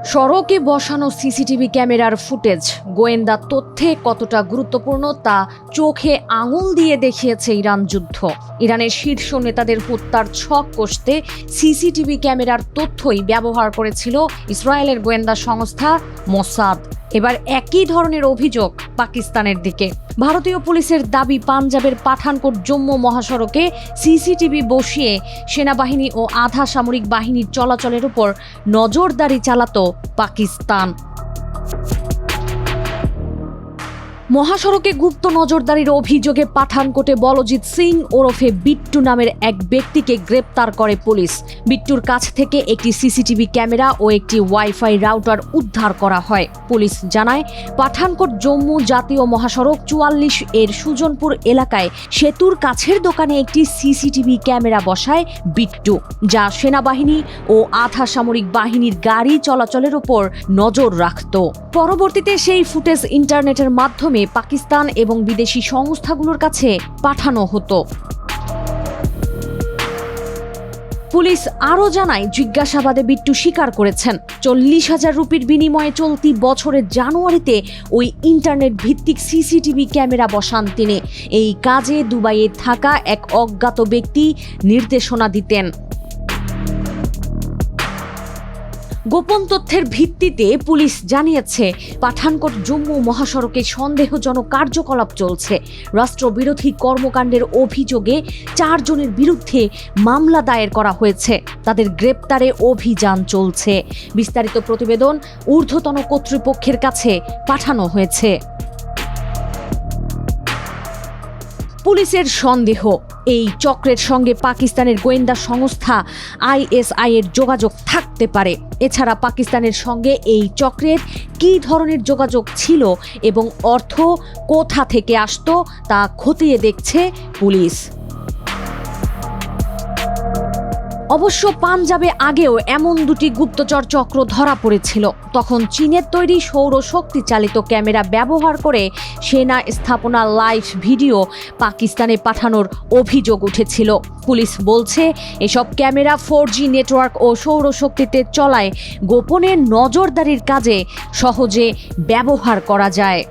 সড়কে বসানো সিসিটিভি ক্যামেরার ফুটেজ গোয়েন্দা তথ্যে কতটা গুরুত্বপূর্ণ তা চোখে আঙুল দিয়ে দেখিয়েছে ইরান যুদ্ধ। ইরানের শীর্ষ নেতাদের হত্যার ছক কষতে সিসিটিভি ক্যামেরার তথ্যই ব্যবহার করেছিল ইসরায়েলের গোয়েন্দা সংস্থা মোসাদ। এবার একই ধরনের অভিযোগ পাকিস্তানের দিকে। ভারতীয় পুলিশের দাবি, পাঞ্জাবের পাঠানকোট জম্মু মহাসড়কে সিসিটিভি বসিয়ে সেনাবাহিনী ও আধা সামরিক বাহিনীর চলাচলের উপর নজরদারি চালাতো পাকিস্তান। মহাসড়কে গুপ্ত নজরদারির অভিযোগে পাঠানকোটে বলজিৎ সিং ওরফে বিট্টু নামের এক ব্যক্তিকে গ্রেপ্তার করে পুলিশ। বিট্টুর কাছ থেকে একটি সিসিটিভি ক্যামেরা ও একটি ওয়াইফাই রাউটার উদ্ধার করা হয়। পুলিশ জানায়, পাঠানকোট জম্মু জাতীয় মহাসড়ক ৪৪ এর সুজনপুর এলাকায় সেতুর কাছের দোকানে একটি সিসিটিভি ক্যামেরা বসায় বিট্টু, যা সেনাবাহিনী ও আধা সামরিক বাহিনীর গাড়ি চলাচলের উপর নজর রাখত। পরবর্তীতে সেই ফুটেজ ইন্টারনেটের মাধ্যমে পাকিস্তান এবং বিদেশি সংস্থাগুলোর কাছে পাঠানো হতো। পুলিশ আরও জানায়, জিজ্ঞাসাবাদে বিট্টু স্বীকার করেছেন ৪০,০০০ রুপির বিনিময়ে চলতি বছরের জানুয়ারিতে ওই ইন্টারনেট ভিত্তিক সিসিটিভি ক্যামেরা বসান তিনি। এই কাজে দুবাইয়ে থাকা এক অজ্ঞাত ব্যক্তি নির্দেশনা দিতেন। গোপন তথ্যের ভিত্তিতে পুলিশ জানিয়েছে, পাঠানকোট জম্মু মহাসড়কে সন্দেহজনক কার্যকলাপ চলছে। রাষ্ট্রবিরোধী কর্মকাণ্ডের অভিযোগে ৪ জনের বিরুদ্ধে মামলা দায়ের করা হয়েছে। তাদের গ্রেপ্তারে অভিযান চলছে। বিস্তারিত প্রতিবেদন ঊর্ধ্বতন কর্তৃপক্ষের কাছে পাঠানো হয়েছে। পুলিশের সন্দেহ, এই চক্রের সঙ্গে পাকিস্তানের গোয়েন্দা সংস্থা ISI এর যোগাযোগ থাকতে পারে। এছাড়া পাকিস্তানের সঙ্গে এই চক্রের কী ধরনের যোগাযোগ ছিল এবং অর্থ কোথা থেকে আসতো তা খতিয়ে দেখছে পুলিশ। অবশ্য পাঞ্জাবে আগেও এমন দুটি গুপ্তচর চক্র ধরা পড়েছিল। তখন চীনের তৈরি সৌরশক্তি চালিত ক্যামেরা ব্যবহার করে সেনা স্থাপনা লাইভ ভিডিও পাকিস্তানে পাঠানোর অভিযোগ উঠেছিল। পুলিশ বলছে, এসব ক্যামেরা 4G নেটওয়ার্ক ও সৌরশক্তিতে চলায় গোপনে নজরদারির কাজে সহজে ব্যবহার করা যায়।